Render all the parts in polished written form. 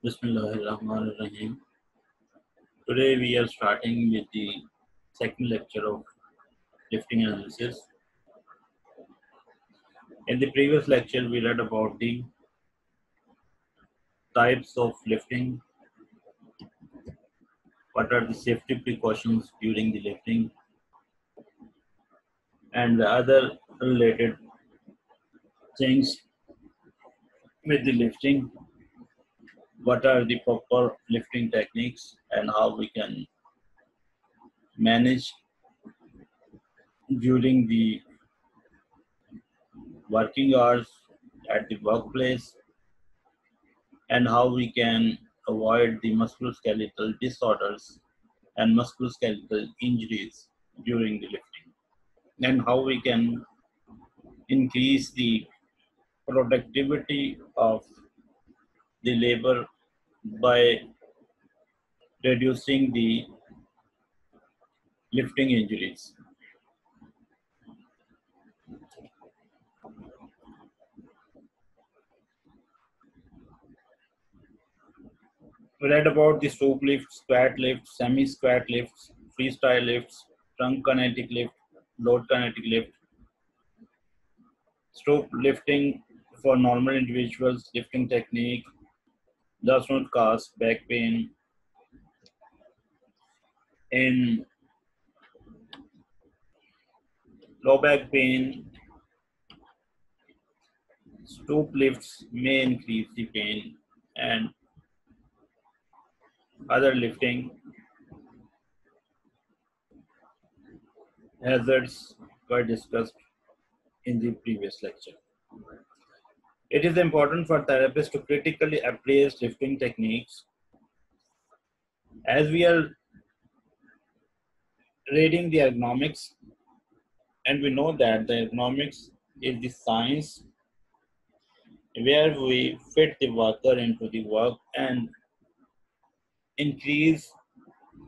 Bismillahirrahmanirrahim. Today we are starting with the second lecture of lifting analysis. In the previous lecture, we read about the types of lifting, what are the safety precautions during the lifting, and the other related things with the lifting, what are the proper lifting techniques, and how we can manage during the working hours at the workplace, and how we can avoid the musculoskeletal disorders and musculoskeletal injuries during the lifting, and how we can increase the productivity of the labor by reducing the lifting injuries. We read about the stoop lift, squat lift, semi-squat lifts, freestyle lifts, trunk kinetic lift, load kinetic lift, stoop lifting for normal individuals, lifting technique, does not cause back pain. In low back pain, stoop lifts may increase the pain, and other lifting hazards were discussed in the previous lecture. It is important for therapists to critically appraise lifting techniques. As we are reading the ergonomics, and we know that the ergonomics is the science where we fit the worker into the work and increase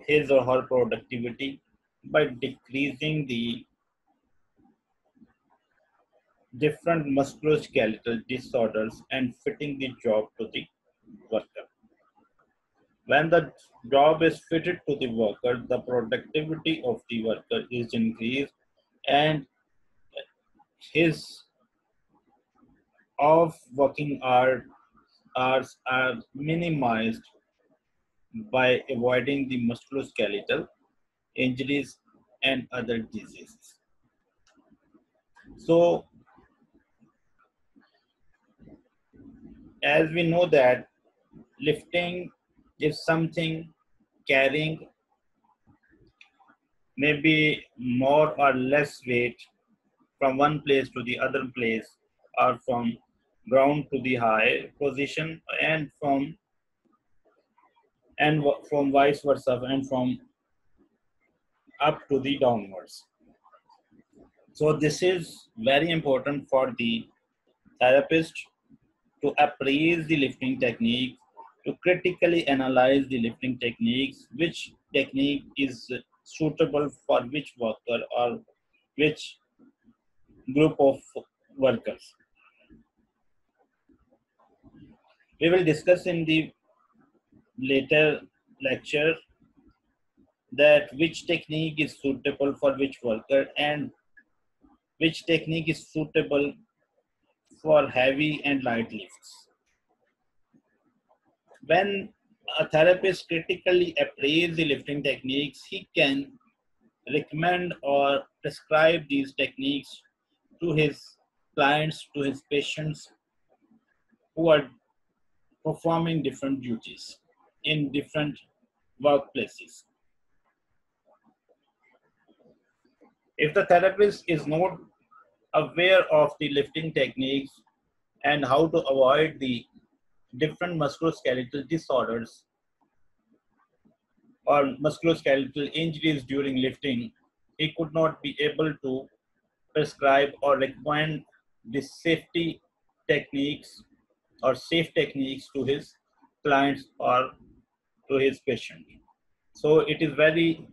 his or her productivity by decreasing the different musculoskeletal disorders and fitting the job to the worker. When the job is fitted to the worker, the productivity of the worker is increased and his off working hours are minimized by avoiding the musculoskeletal injuries and other diseases. So, as we know that lifting is something carrying maybe more or less weight from one place to the other place, or from ground to the high position, and from vice versa, and from up to the downwards. So this is very important for the therapist to appraise the lifting technique, to critically analyze the lifting techniques, which technique is suitable for which worker or which group of workers. We will discuss in the later lecture that which technique is suitable for which worker and which technique is suitable for heavy and light lifts. When a therapist critically appraises the lifting techniques, he can recommend or prescribe these techniques to his clients, to his patients who are performing different duties in different workplaces. If the therapist is not aware of the lifting techniques and how to avoid the different musculoskeletal disorders or musculoskeletal injuries during lifting, he could not be able to prescribe or recommend the safety techniques or safe techniques to his clients or to his patient. So it is very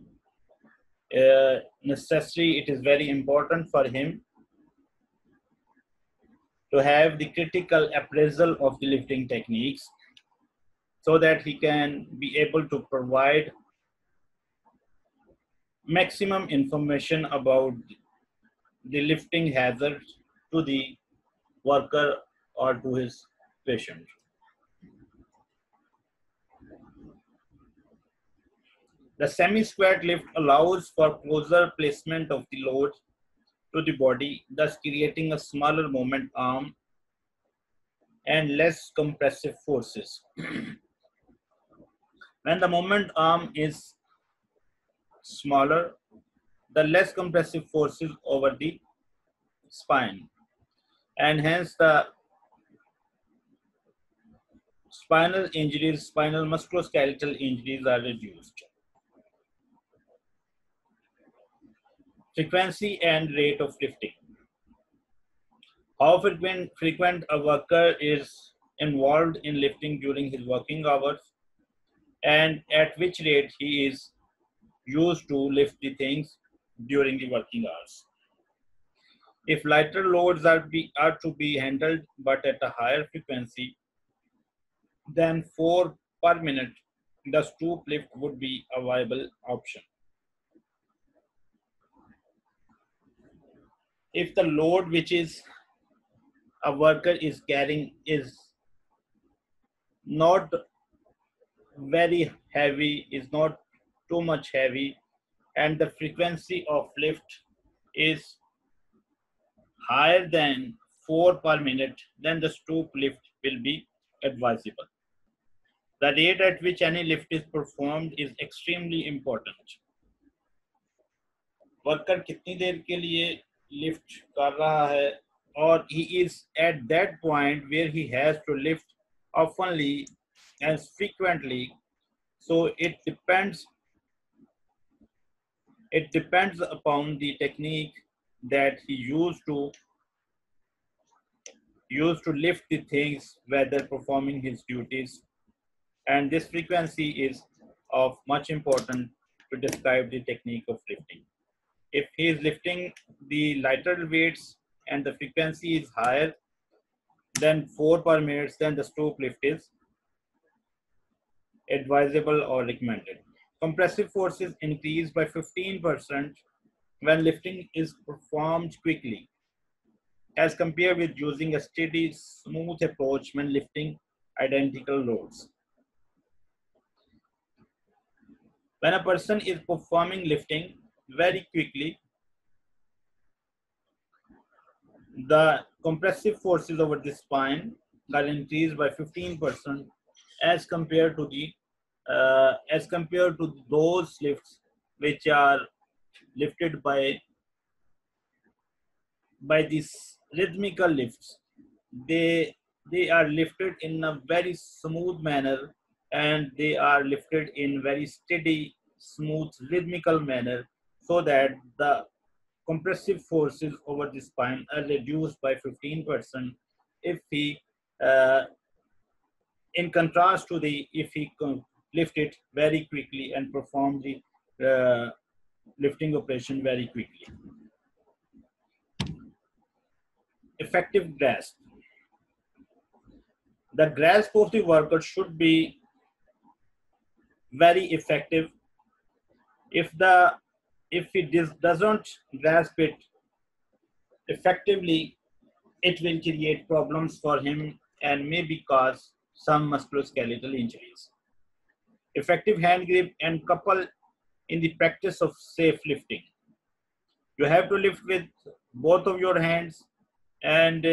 necessary, it is very important for him to have the critical appraisal of the lifting techniques so that he can be able to provide maximum information about the lifting hazard to the worker or to his patient. The semi-squat lift allows for closer placement of the load to the body, thus creating a smaller moment arm and less compressive forces. When the moment arm is smaller, the less compressive forces over the spine, and hence the spinal musculoskeletal injuries are reduced. Frequency and rate of lifting. How frequent a worker is involved in lifting during his working hours, and at which rate he is used to lift the things during the working hours. If lighter loads are to be handled but at a higher frequency than 4 per minute, the stoop lift would be a viable option. If the load which is a worker is carrying is not very heavy, is not too much heavy, and the frequency of lift is higher than 4 per minute, then the stoop lift will be advisable. The rate at which any lift is performed is extremely important. Worker कितनी देर के लिए lift कर रहा है, और he is at that point where he has to lift oftenly and frequently. So it depends upon the technique that he used to lift the things whether performing his duties, and this frequency is of much importance to describe the technique of lifting. If he is lifting the lighter weights and the frequency is higher than 4 per minute, then the stoop lift is advisable or recommended. Compressive forces increase by 15% when lifting is performed quickly, as compared with using a steady, smooth approach when lifting identical loads. When a person is performing lifting very quickly, the compressive forces over the spine are increased by 15% as compared to those lifts which are lifted by these rhythmical lifts. They are lifted in a very smooth manner, and they are lifted in very steady, smooth, rhythmical manner, so that the compressive forces over the spine are reduced by 15% if he in contrast to the if he lift it very quickly and perform the lifting operation very quickly. Effective grasp. The grasp of the worker should be very effective. If he doesn't grasp it effectively, it will create problems for him and maybe cause some musculoskeletal injuries. Effective hand grip and couple in the practice of safe lifting. You have to lift with both of your hands, and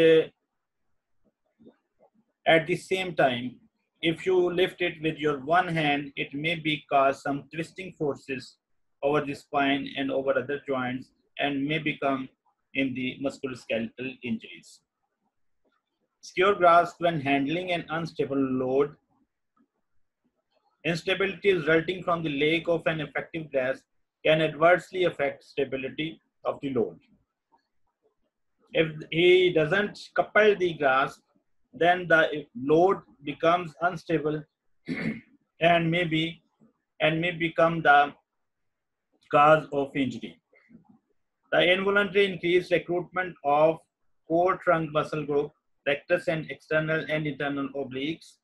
at the same time, if you lift it with your one hand, it may be cause some twisting forces over the spine and over other joints, and may become in the musculoskeletal injuries. Secure grasp when handling an unstable load. Instability resulting from the lack of an effective grasp can adversely affect stability of the load. If he doesn't couple the grasp, then the load becomes unstable and may become the cause of injury. The involuntary increased recruitment of core trunk muscle group, rectus and external and internal obliques,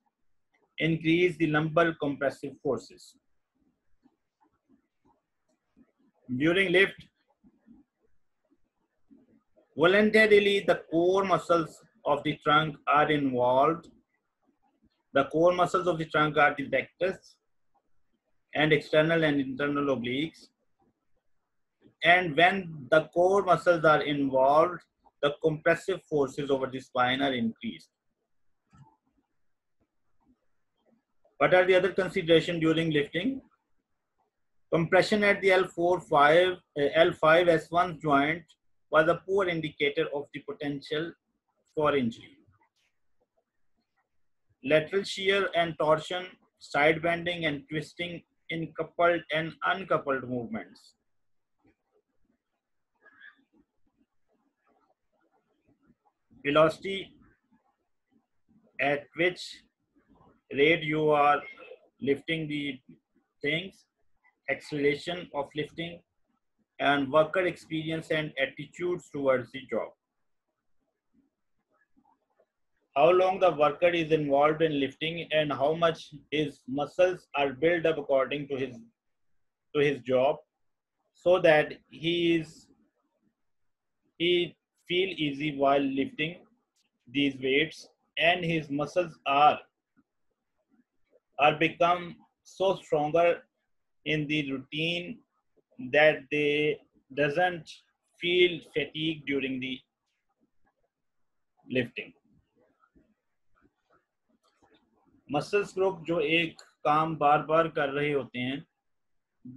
increase the lumbar compressive forces. During lift, voluntarily the core muscles of the trunk are involved. The core muscles of the trunk are the rectus and external and internal obliques. And when the core muscles are involved, the compressive forces over the spine are increased. What are the other considerations during lifting? Compression at the L5S1 joint was a poor indicator of the potential for injury. Lateral shear and torsion, side bending and twisting in coupled and uncoupled movements. Velocity at which rate you are lifting the things, acceleration of lifting, and worker experience and attitudes towards the job. How long the worker is involved in lifting and how much his muscles are built up according to his job, so that he feel easy while lifting these weights, and his muscles are become so stronger in the routine that they doesn't feel fatigue during the lifting. Muscles group जो एक काम बार बार कर रहे होते हैं,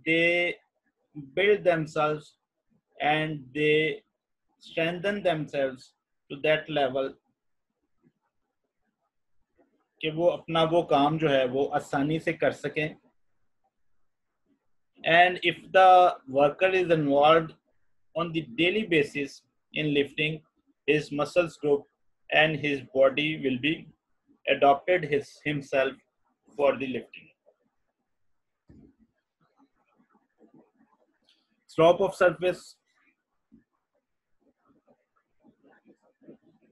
they build themselves and they strengthen themselves to that level कि वो अपना वो काम जो है वो आसानी से कर सकें. And if the worker is involved on the daily basis in lifting, his muscles group and his body will be adopted himself for the lifting. Slope of surface.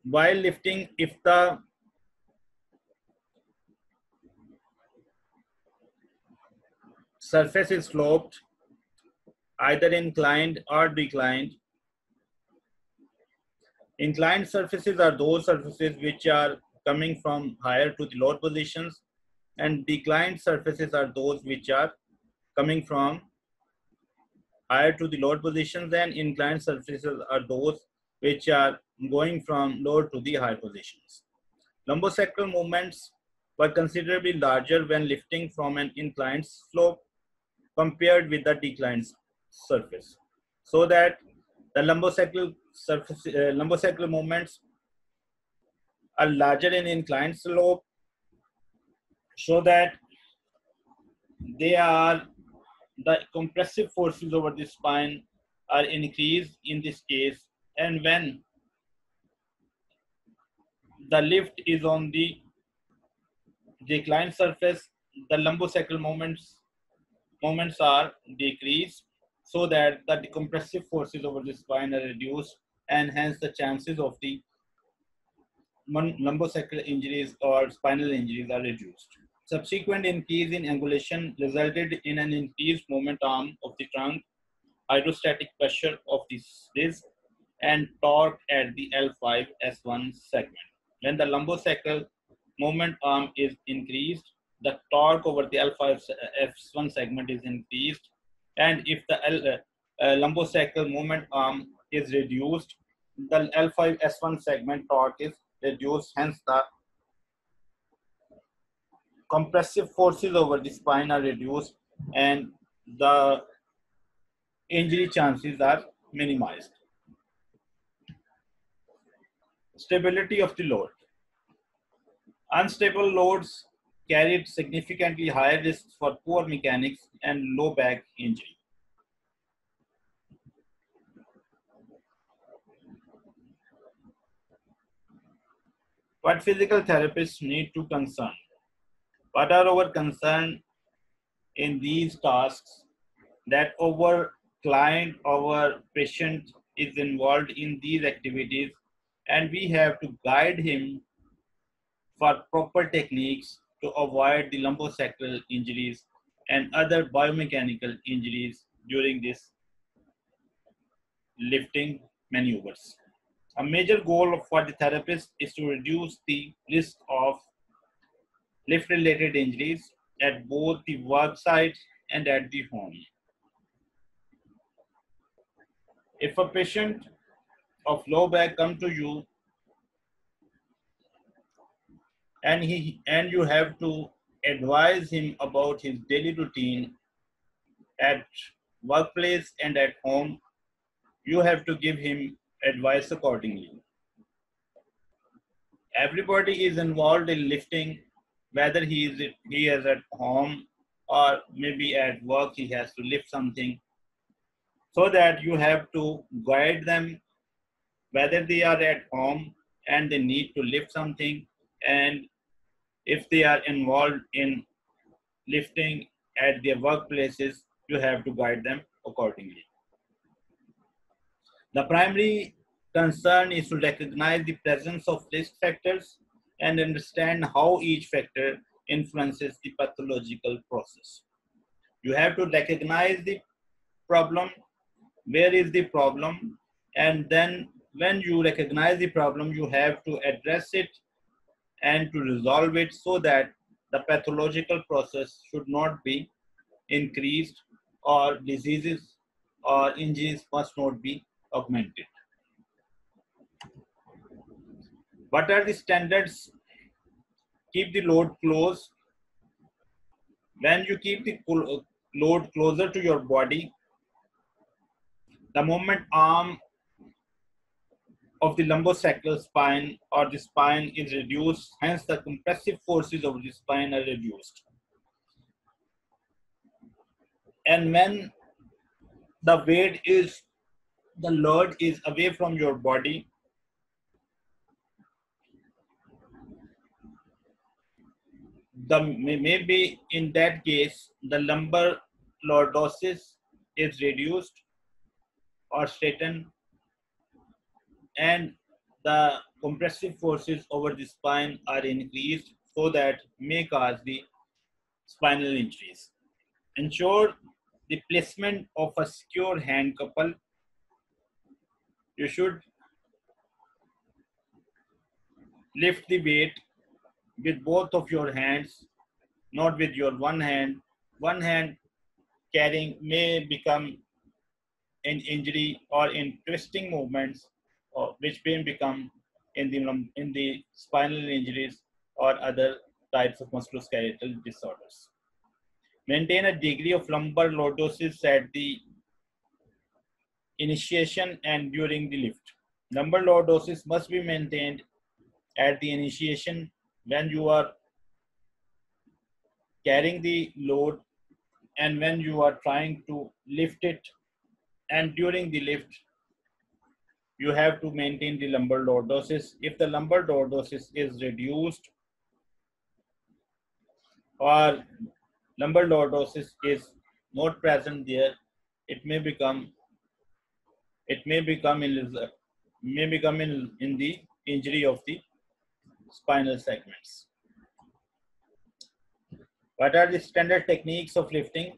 While lifting, if the surface is sloped, either inclined or declined. Inclined surfaces are those surfaces which are coming from higher to the lower positions, and declined surfaces are those which are coming from higher to the lower positions, and inclined surfaces are those which are going from lower to the higher positions. Lumbosacral movements were considerably larger when lifting from an inclined slope compared with the declined surface, so that the lumbosacral movements are larger in inclined slope, so that the compressive forces over the spine are increased in this case. And when the lift is on the declined surface, the lumbosacral moments are decreased, so that the compressive forces over the spine are reduced, and hence the chances of the lumbosacral injuries or spinal injuries are reduced. Subsequent increase in angulation resulted in an increased moment arm of the trunk, hydrostatic pressure of the disc, and torque at the L5S1 segment. When the lumbosacral moment arm is increased, the torque over the L5S1 segment is increased, and if the lumbosacral moment arm is reduced, the L5S1 segment torque is reduced, hence the compressive forces over the spine are reduced and the injury chances are minimized. Stability of the load. Unstable loads carried significantly higher risks for poor mechanics and low back injury. What physical therapists need to concern? What are our concern in these tasks? That our client, our patient is involved in these activities, and we have to guide him for proper techniques to avoid the lumbosacral injuries and other biomechanical injuries during this lifting maneuvers. A major goal for the therapist is to reduce the risk of lift related injuries at both the work site and at the home. If a patient of low back come to you and you have to advise him about his daily routine at workplace and at home, you have to give him advice accordingly. Everybody is involved in lifting, whether he is at home or maybe at work he has to lift something, so that you have to guide them whether they are at home and they need to lift something, and if they are involved in lifting at their workplaces, you have to guide them accordingly. The primary concern is to recognize the presence of risk factors and understand how each factor influences the pathological process. You have to recognize the problem, where is the problem, and then when you recognize the problem, you have to address it and to resolve it so that the pathological process should not be increased or diseases or injuries must not be augmented. What are the standards? Keep the load close. When you keep the load closer to your body, the moment arm of the lumbosacral spine or the spine is reduced, hence the compressive forces of the spine are reduced. And when the load is away from your body, maybe in that case, the lumbar lordosis is reduced or straightened, and the compressive forces over the spine are increased, so that may cause the spinal injuries. Ensure the placement of a secure hand couple. You should lift the weight with both of your hands, not with your one hand. One hand carrying may become an injury or in twisting movements, or which may become in the spinal injuries or other types of musculoskeletal disorders. Maintain a degree of lumbar lordosis at the initiation and during the lift. Lumbar lordosis must be maintained at the initiation when you are carrying the load and when you are trying to lift it, and during the lift you have to maintain the lumbar lordosis. If the lumbar lordosis is reduced or lumbar lordosis is not present there, it may become in the injury of the spinal segments. What are the standard techniques of lifting?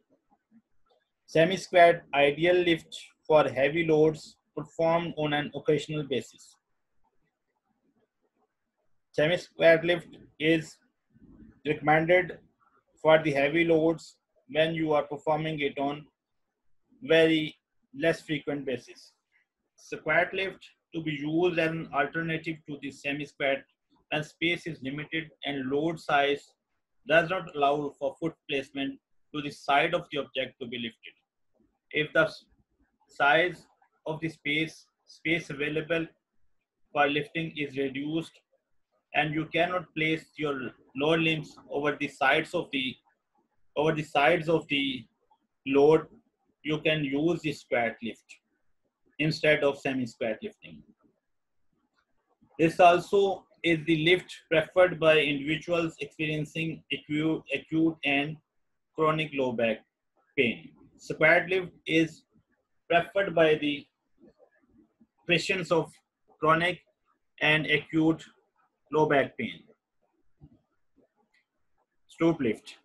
Semi-squat ideal lift for heavy loads performed on an occasional basis. Semi-squat lift is recommended for the heavy loads when you are performing it on very less frequent basis. Squat lift to be used as an alternative to the semi-squat when space is limited and load size does not allow for foot placement to the side of the object to be lifted. If the size of the space available for lifting is reduced and you cannot place your lower limbs over the sides of the load, you can use the squat lift instead of semi-squat lifting. This also is the lift preferred by individuals experiencing acute and chronic low back pain. Squat lift is preferred by the patients of chronic and acute low back pain. Stoop lift.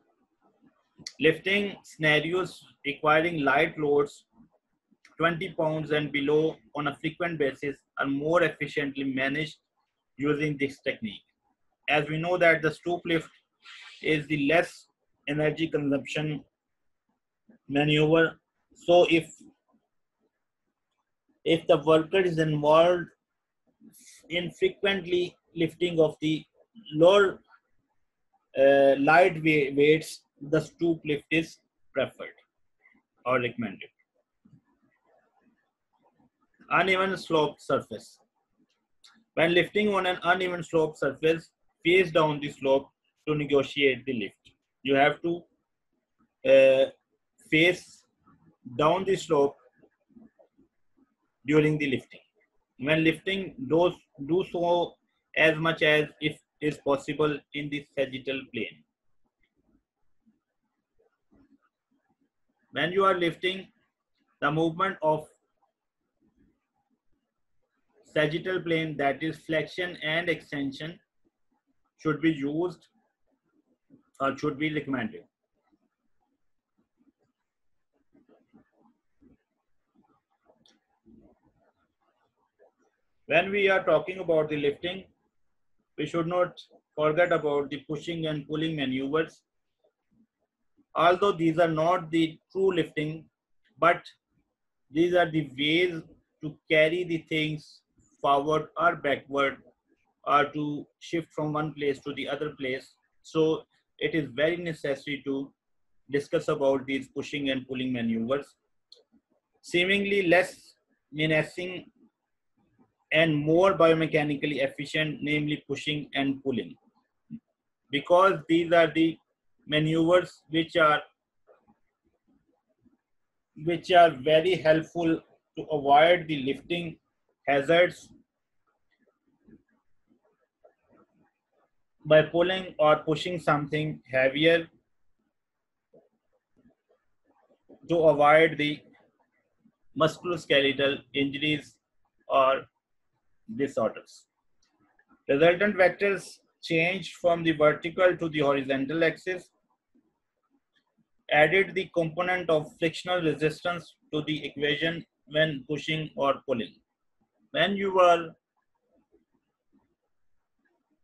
Lifting scenarios requiring light loads 20 pounds and below on a frequent basis are more efficiently managed using this technique. As we know that the stoop lift is the less energy consumption maneuver. So if the worker is involved in frequently lifting of the lower light weights, the stoop lift is preferred or recommended. Uneven slope surface. When lifting on an uneven slope surface, face down the slope to negotiate the lift. You have to face down the slope during the lifting. When lifting, do so as much as if is possible in the sagittal plane. When you are lifting, the movement of sagittal plane, that is flexion and extension, should be used or should be recommended. When we are talking about the lifting, we should not forget about the pushing and pulling maneuvers. Although these are not the true lifting, but these are the ways to carry the things forward or backward or to shift from one place to the other place. So it is very necessary to discuss about these pushing and pulling maneuvers. Seemingly less menacing and more biomechanically efficient, namely pushing and pulling, because these are the maneuvers which are very helpful to avoid the lifting hazards by pulling or pushing something heavier to avoid the musculoskeletal injuries or disorders. Resultant vectors changed from the vertical to the horizontal axis, added the component of frictional resistance to the equation when pushing or pulling. When you are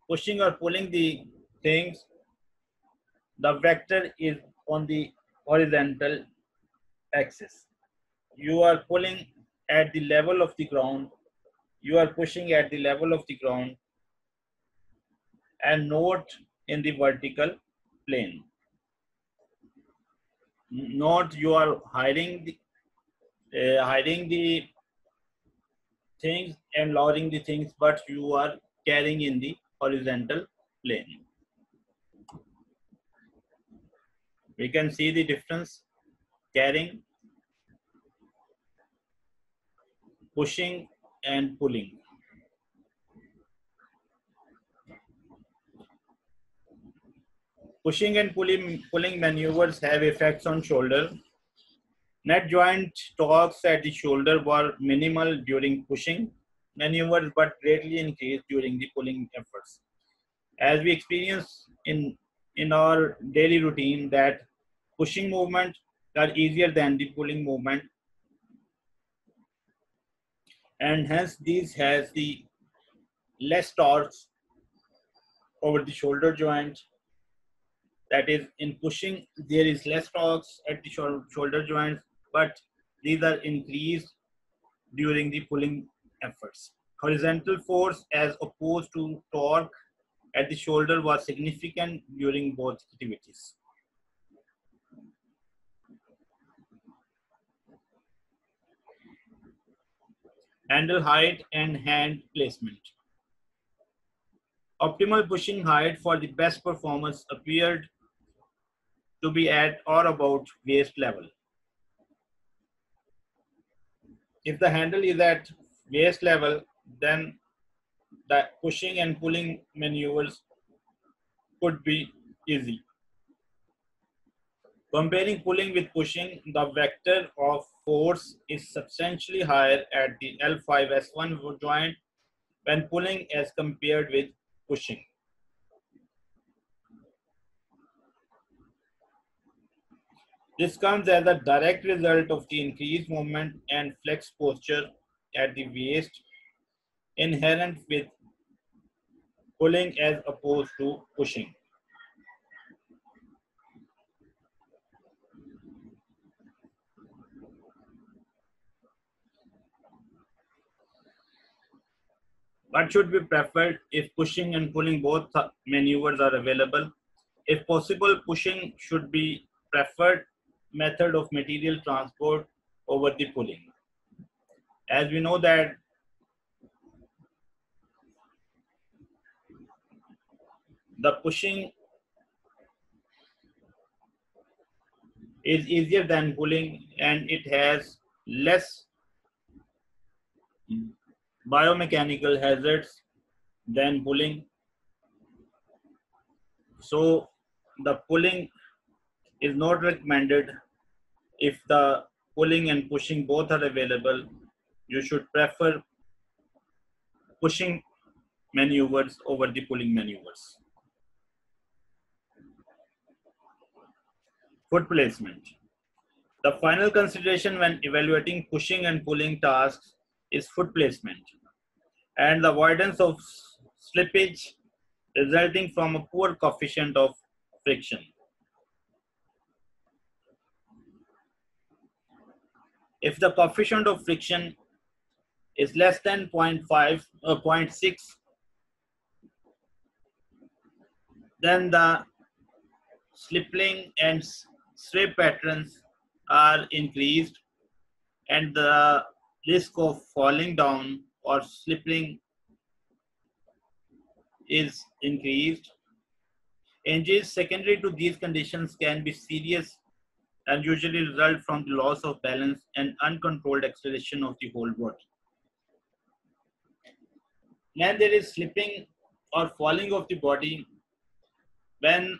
pushing or pulling the things, the vector is on the horizontal axis. You are pulling at the level of the ground, you are pushing at the level of the ground, and not in the vertical plane. Not you are hiding the things and lowering the things, but you are carrying in the horizontal plane. We can see the difference: carrying, pushing, and pulling. Pushing and pulling maneuvers have effects on shoulder. Net joint torques at the shoulder were minimal during pushing maneuvers, but greatly increased during the pulling efforts. As we experience in our daily routine, that pushing movement are easier than the pulling movement, and hence these has the less torque over the shoulder joint. That is, in pushing there is less torque at the shoulder joints, but these are increased during the pulling efforts. Horizontal force as opposed to torque at the shoulder was significant during both activities. Handle height and hand placement. Optimal pushing height for the best performance appeared to be at or about waist level. If the handle is at waist level, then the pushing and pulling maneuvers could be easy. Comparing pulling with pushing, the vector of force is substantially higher at the L5S1 joint when pulling as compared with pushing. This comes as a direct result of the increased movement and flex posture at the waist inherent with pulling as opposed to pushing. What should be preferred if pushing and pulling both maneuvers are available? If possible, pushing should be preferred method of material transport over the pulling. As we know that the pushing is easier than pulling and it has less biomechanical hazards than pulling. So the pulling is not recommended. If the pulling and pushing both are available, you should prefer pushing maneuvers over the pulling maneuvers. Foot placement. The final consideration when evaluating pushing and pulling tasks is foot placement and the avoidance of slippage resulting from a poor coefficient of friction. If the coefficient of friction is less than 0.5 or 0.6, then the slipping and sway patterns are increased and the risk of falling down or slipping is increased. Injuries secondary to these conditions can be serious and usually result from the loss of balance and uncontrolled acceleration of the whole body. When there is slipping or falling of the body, when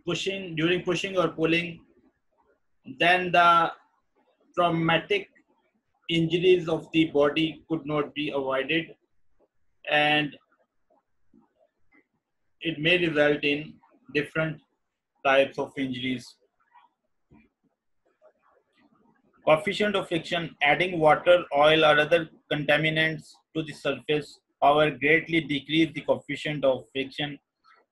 pushing, during pushing or pulling, then the traumatic injuries of the body could not be avoided and it may result in different types of injuries. Coefficient of friction, adding water, oil or other contaminants to the surface, however, greatly decreased the coefficient of friction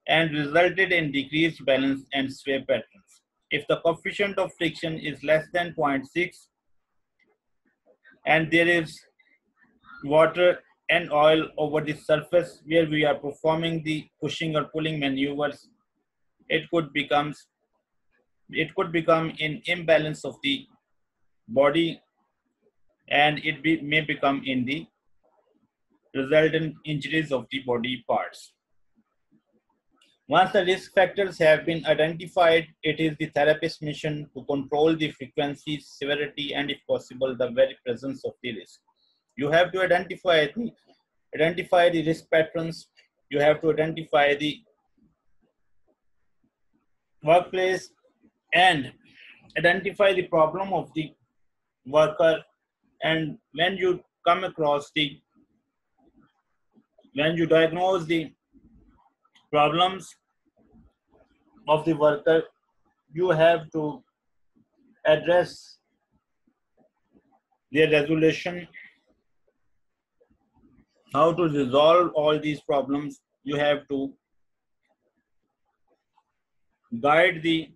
and resulted in decreased balance and sway patterns. If the coefficient of friction is less than 0.6 and there is water and oil over the surface where we are performing the pushing or pulling maneuvers, it could become an imbalance of the body and may become in the resultant injuries of the body parts. Once the risk factors have been identified, it is the therapist's mission to control the frequency, severity, and if possible, the very presence of the risk. You have to identify the risk patterns. You have to identify the workplace and identify the problem of the worker. And when you diagnose the problems of the worker, you have to address their resolution, how to resolve all these problems. You have to guide the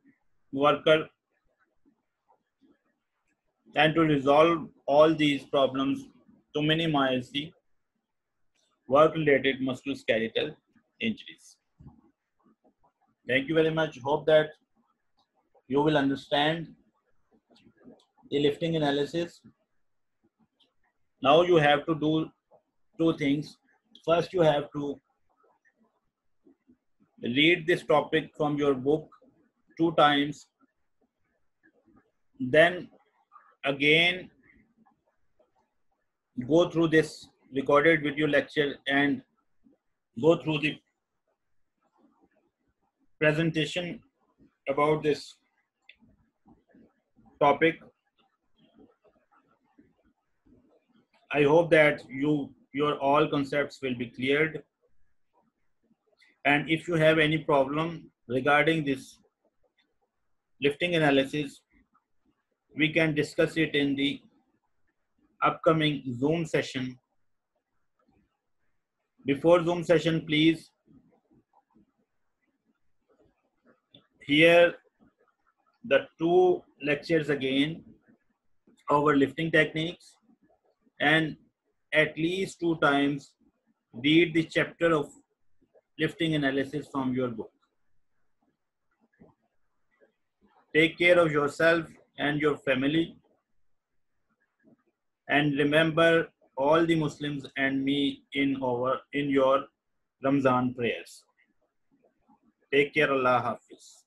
worker and to resolve all these problems to minimize the work-related musculoskeletal injuries. Thank you very much. Hope that you will understand the lifting analysis. Now you have to do two things. First, you have to read this topic from your book 2 times. Then again, go through this recorded video lecture and go through the presentation about this topic. I hope that your all concepts will be cleared. And if you have any problem regarding this lifting analysis, we can discuss it in the upcoming Zoom session. Before Zoom session, please hear the 2 lectures again over lifting techniques, and at least 2 times read the chapter of lifting analysis from your book. Take care of yourself and your family, and remember all the Muslims and me in your Ramzan prayers. Take care. Allah Hafiz.